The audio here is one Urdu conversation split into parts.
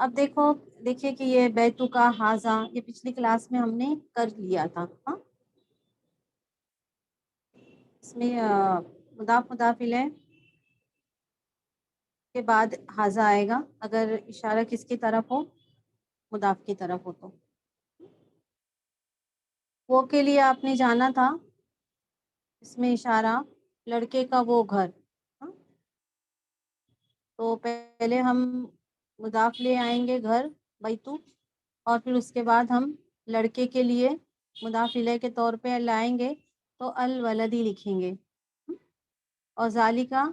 اب دیکھیے کہ یہ بیتو کا حاضہ یہ پچھلی کلاس میں ہم نے کر لیا تھا. ہاں اس میں مضاف الیہ کے بعد حاضہ آئے گا اگر اشارہ کس کی طرف ہو؟ مضاف کی طرف ہو. تو وہ کے لیے آپ نے جانا تھا، اس میں اشارہ لڑکے کا وہ گھر. ہاں؟ تو پہلے ہم مضاف لے آئیں گے گھر بیتو، اور پھر اس کے بعد ہم لڑکے کے لیے مضاف الیہ کے طور پہ لائیں گے تو الولدی لکھیں گے. اور ذالکا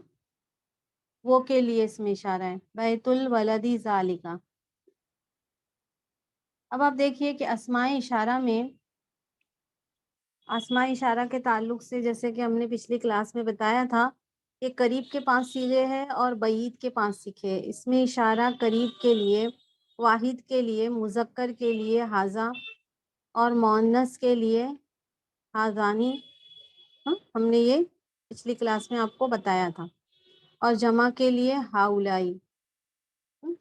وہ کے لیے اس میں اشارہ ہے بیت الولدی ذالکا. اب آپ دیکھیے کہ اسماء اشارہ کے تعلق سے جیسے کہ ہم نے پچھلی کلاس میں بتایا تھا کہ قریب کے 5 صیغے ہیں اور بعید کے 5 صیغے ہیں. اس میں اشارہ قریب کے لیے، واحد کے لیے، مذکر کے لیے حاضہ، اور مؤنث کے لیے حاضانی. ہم نے یہ پچھلی کلاس میں آپ کو بتایا تھا. اور جمع کے لیے ہاؤلائی.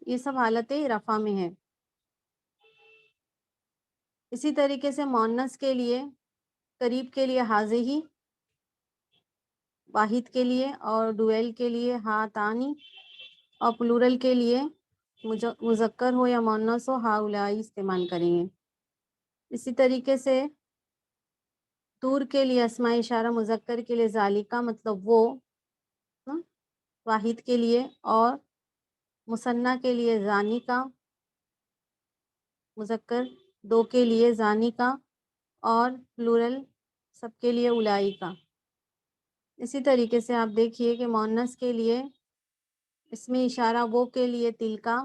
یہ سب حالت رفع میں ہے. اسی طریقے سے مؤنث کے لیے قریب کے لیے حاضی، واحد کے لیے اور ڈویل کے لیے ہاتانی، اور پلورل کے لیے مذکر ہو یا مؤنث ہو ہاؤلائی استعمال کریں گے. اسی طریقے سے طور کے لیے اسماء اشارہ مذکر کے لیے ذالکا مطلب وہ، واحد کے لیے، اور مثنیٰ کے لیے زانی کا، مذکر 2 کے لیے زانی کا، اور پلورل سب کے لیے الائی کا. اسی طریقے سے آپ دیکھیے کہ مؤنث کے لیے اس میں اشارہ وہ کے لیے تل کا،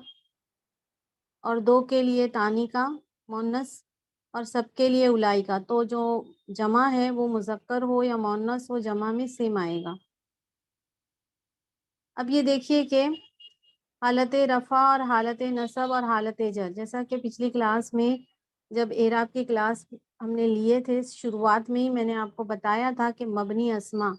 اور 2 کے لیے تانی کا مؤنث، اور سب کے لیے الائی کا. تو جو جمع ہے وہ مذکر ہو یا مؤنث ہو جمع میں سیم آئے گا. اب یہ دیکھیے کہ حالت رفع اور حالت نصب اور حالت جر، جیسا کہ پچھلی کلاس میں جب اعراب کی کلاس ہم نے لیے تھے شروعات میں ہی میں نے آپ کو بتایا تھا کہ مبنی اسما،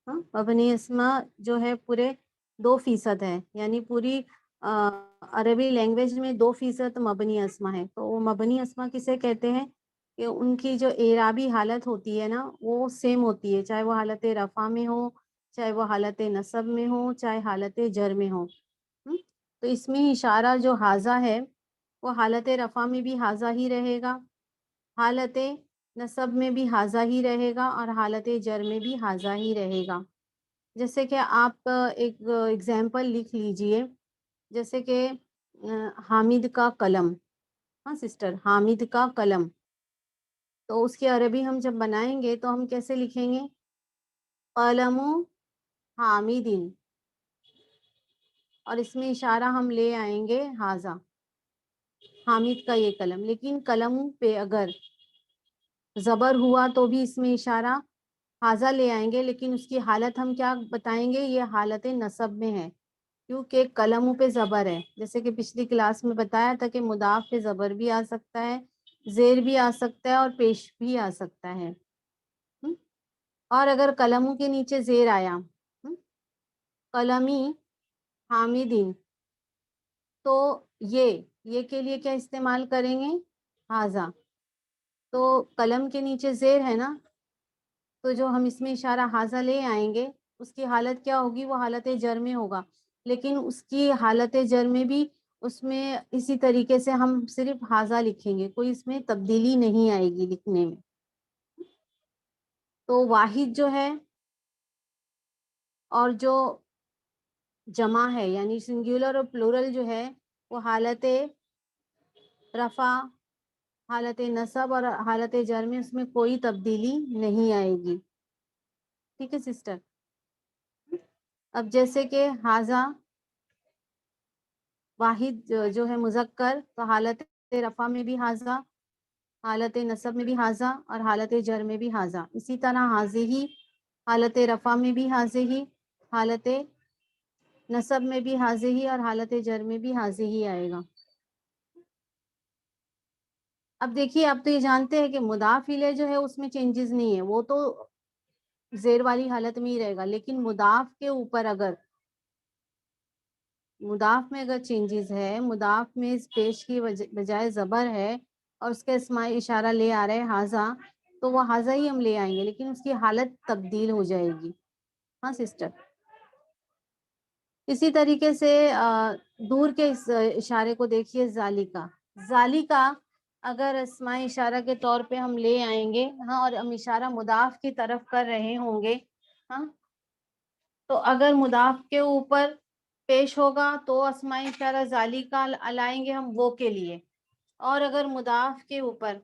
مبنی اسما جو ہے پورے 2% ہے، یعنی پوری عربی لینگویج میں 2% مبنی اسما ہے. تو وہ مبنی اسما کسے کہتے ہیں کہ ان کی جو اعرابی حالت ہوتی ہے نا وہ سیم ہوتی ہے، چاہے وہ حالت رفع میں ہو، چاہے وہ حالت نصب میں ہو، چاہے حالت جر میں ہو. تو اس میں اشارہ جو حاضہ ہے وہ حالت رفع میں بھی حاضہ ہی رہے گا، حالت نصب میں بھی حاضہ ہی رہے گا، اور حالت جر میں بھی حاضہ ہی رہے گا. جیسے کہ آپ ایک ایگزامپل لکھ لیجئے، جیسے کہ حامد کا قلم. ہاں سسٹر، حامد کا قلم. تو اس کی عربی ہم جب بنائیں گے تو ہم کیسے لکھیں گے؟ قلم حامد، اور اس میں اشارہ ہم لے آئیں گے حاضہ، حامد کا یہ قلم. لیکن قلم پہ اگر زبر ہوا تو بھی اس میں اشارہ حاضہ لے آئیں گے، لیکن اس کی حالت ہم کیا بتائیں گے؟ یہ حالت نصب میں ہے، کیونکہ قلم پہ زبر ہے. جیسے کہ پچھلی کلاس میں بتایا تھا کہ مضاف پہ زبر بھی آ سکتا ہے، زیر بھی آ سکتا ہے، اور پیش بھی آ سکتا ہے. اور اگر قلم کے نیچے زیر آیا قلمی حامدین، تو یہ کے لیے کیا استعمال کریں گے؟ حاضہ. تو قلم کے نیچے زیر ہے نا، تو جو ہم اس میں اشارہ حاضہ لے آئیں گے اس کی حالت کیا ہوگی؟ وہ حالت جر میں ہوگا. لیکن اس کی حالت جر میں بھی اس میں اسی طریقے سے ہم صرف حاضہ لکھیں گے، کوئی اس میں تبدیلی نہیں آئے گی لکھنے میں. تو واحد جو ہے اور جو جمع ہے یعنی سنگولر اور پلورل جو ہے وہ حالت رفع، حالت نصب اور حالت جر میں اس میں کوئی تبدیلی نہیں آئے گی. ٹھیک ہے سسٹر؟ اب جیسے کہ حاضہ واحد جو ہے مذکر، تو حالت رفع میں بھی حاضہ، حالت نصب میں بھی حاضہ، اور حالت جر میں بھی حاضہ. اسی طرح حاضی ہی حالت رفع میں بھی حاضی ہی، حالت نصب میں بھی حاضی ہی، اور حالت جر میں بھی حاضی ہی آئے گا. اب دیکھیے آپ تو یہ جانتے ہیں کہ مضاف الیہ جو ہے اس میں چینجز نہیں ہے، وہ تو زیر والی حالت میں ہی رہے گا. لیکن مضاف کے اوپر اگر مضاف میں اگر چینجز ہے، مضاف میں اس پیش کی بجائے زبر ہے اور اس کا اسمائی اشارہ لے آ رہا ہے ہاذا، تو وہ ہاذا ہی ہم لے آئیں گے، لیکن اس کی حالت تبدیل ہو جائے گی. ہاں سسٹر. اسی طریقے سے دور کے اس اشارے کو دیکھیے، ذالکا. ذالکا اگر اسماء اشارہ کے طور پہ ہم لے آئیں گے، ہاں، اور ہم اشارہ مضاف کی طرف کر رہے ہوں گے، ہاں، تو اگر مضاف کے اوپر پیش ہوگا تو اسماء اشارہ ذالکا لائیں گے ہم وہ کے لیے، اور اگر مضاف کے اوپر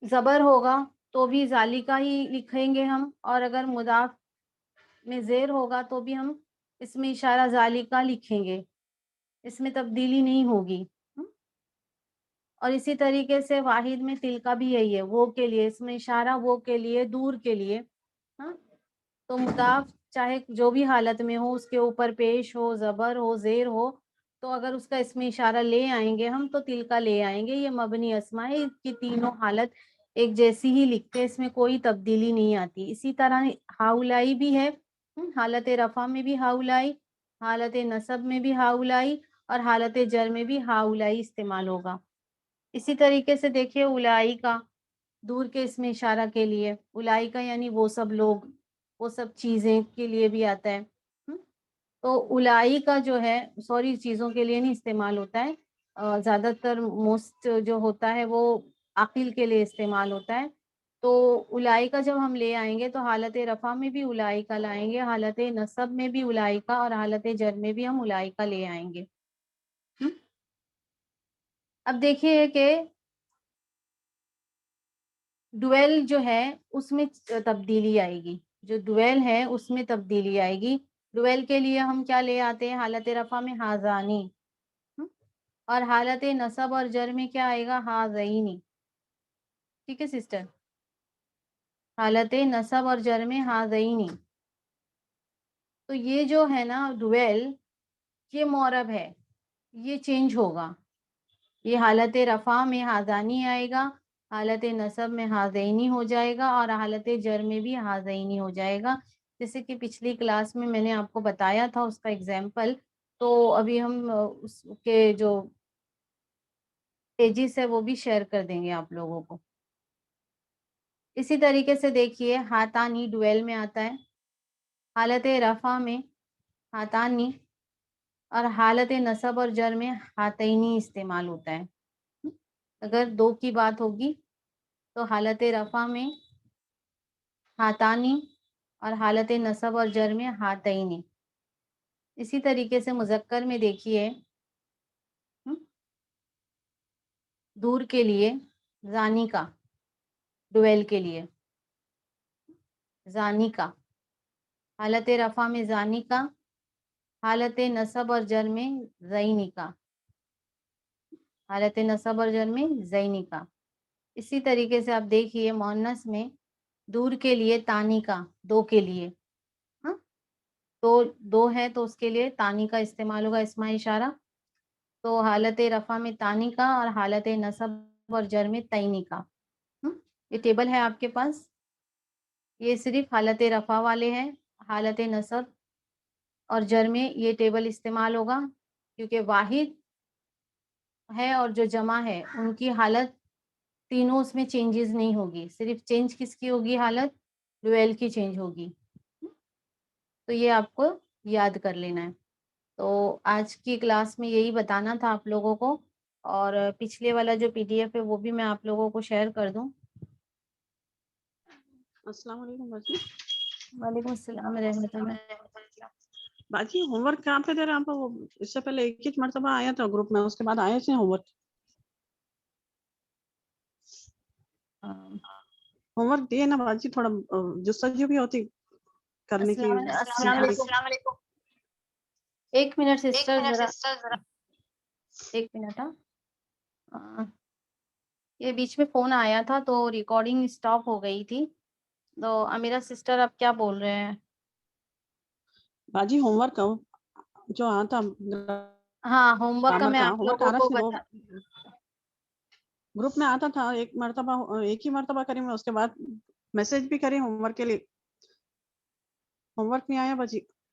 زبر ہوگا تو بھی ذالکا ہی لکھیں گے ہم، اور اگر مضاف میں زیر ہوگا تو بھی ہم اس میں اشارہ ذالکا لکھیں گے، اس میں تبدیلی نہیں ہوگی. اور اسی طریقے سے واحد میں تلکا بھی یہی ہے، وہ کے لیے، اس میں اشارہ وہ کے لیے، دور کے لیے. ہاں، تو مضاف چاہے جو بھی حالت میں ہو، اس کے اوپر پیش ہو، زبر ہو، زیر ہو، تو اگر اس کا اس میں اشارہ لے آئیں گے ہم تو تلکا لے آئیں گے. یہ مبنی اسماء ہے، کی تینوں حالت ایک جیسی ہی لکھتے، اس میں کوئی تبدیلی نہیں آتی. اسی طرح ہاؤلائی بھی ہے، حالت رفع میں بھی ہاؤلائی، حالت نصب میں بھی ہاؤلائی، اور حالت جر میں بھی ہاؤلائی استعمال ہوگا. اسی طریقے سے دیکھیے اولائی کا، دور کے اس میں اشارہ کے لیے اولائی کا یعنی وہ سب لوگ، وہ سب چیزیں کے لیے بھی آتا ہے. تو اولائی کا جو ہے، سوری، چیزوں کے لیے نہیں استعمال ہوتا ہے، زیادہ تر موسٹ جو ہوتا ہے وہ عاقل کے لیے استعمال ہوتا ہے. تو اولائی کا جب ہم لے آئیں گے تو حالت رفع میں بھی اولائی کا لائیں گے، حالت نصب میں بھی اولائی کا، اور حالت جر میں بھی ہم اولائی کا لے آئیں گے. اب دیکھیے کہ ڈویل جو ہے اس میں تبدیلی آئے گی، جو ڈویل ہے اس میں تبدیلی آئے گی. ڈویل کے لیے ہم کیا لے آتے ہیں؟ حالت رفع میں ہاذانی، اور حالت نصب اور جر میں کیا آئے گا؟ ہاذینی. ٹھیک ہے سسٹر، حالت نصب اور جر میں ہاذینی. تو یہ جو ہے نا ڈویل، یہ معرب ہے، یہ چینج ہوگا. یہ حالت رفع میں ہاذانی آئے گا، حالت نصب میں ہاذینی ہو جائے گا، اور حالت جر میں بھی ہاذینی ہو جائے گا. جیسے کہ پچھلی کلاس میں نے آپ کو بتایا تھا اس کا ایگزامپل. تو ابھی ہم اس کے جو پیجز ہے وہ بھی شیئر کر دیں گے آپ لوگوں کو. اسی طریقے سے دیکھیے ہاتانی ڈویل میں آتا ہے، حالت رفع میں ہاتانی، اور حالت نصب اور جر میں ہاتینی استعمال ہوتا ہے. اگر دو کی بات ہوگی تو حالت رفع میں ہاتانی، اور حالت نصب اور جر میں ہاتینی. اسی طریقے سے مذکر میں دیکھیے دور کے لیے زانی کا، ڈویل کے لیے زانی کا، حالت رفع میں زانی کا، حالت نصب اور جر میں زینی کا، حالت نصب اور جر میں زینی کا. اسی طریقے سے آپ دیکھیے مؤنث میں دور کے لیے تانی کا، دو کے لیے، ہاں، تو دو ہے تو اس کے لیے تانی کا استعمال ہوگا، اسماء اشارہ. تو حالت رفع میں تانی کا، اور حالت نصب اور جر میں تینی کا. یہ ٹیبل ہے آپ کے پاس، یہ صرف حالت رفع والے ہیں. حالت نصب اور جر میں یہ ٹیبل استعمال ہوگا، کیونکہ واحد ہے اور جو جمع ہے ان کی حالت تینوں اس میں چینجز نہیں ہوگی، صرف چینج کس کی ہوگی؟ حالت ڈویل کی چینج ہوگی. تو یہ آپ کو یاد کر لینا ہے. تو آج کی کلاس میں یہی بتانا تھا آپ لوگوں کو، اور پچھلے والا جو PDF ہے وہ بھی میں آپ لوگوں کو شیئر کر دوں. السلام علیکم باجی. وعلیکم السلام رحمۃ اللہ. باجی ہوم ورک کہاں پہ دے رہے ہیں آپ؟ وہ اس سے پہلے ایک ہی مرتبہ آیا تھا گروپ میں، اس کے بعد آئے تھے ہوم ورک. ہوم ورک دیے نا باجی، تھوڑا جستجو بھی ہوتی کرنے کی. السلام علیکم. ایک منٹ سسٹر ذرا، ایک منٹ. یہ بیچ میں فون آیا تھا تو ریکارڈنگ اسٹاپ ہو گئی تھی. تو امیرا سسٹر آپ کیا بول رہے ہیں؟ باجی ہوم ورک جو آتا ہاں ہوم ورک کا میں آپ ہوم ورک لوگوں آ رہا کو تھا، وہ گروپ میں آتا تھا. ایک ہی مرتبہ کری میں، اس کے بعد میسج بھی کری ہوم ورک کے لیے. ہوم ورک نہیں آیا باجی.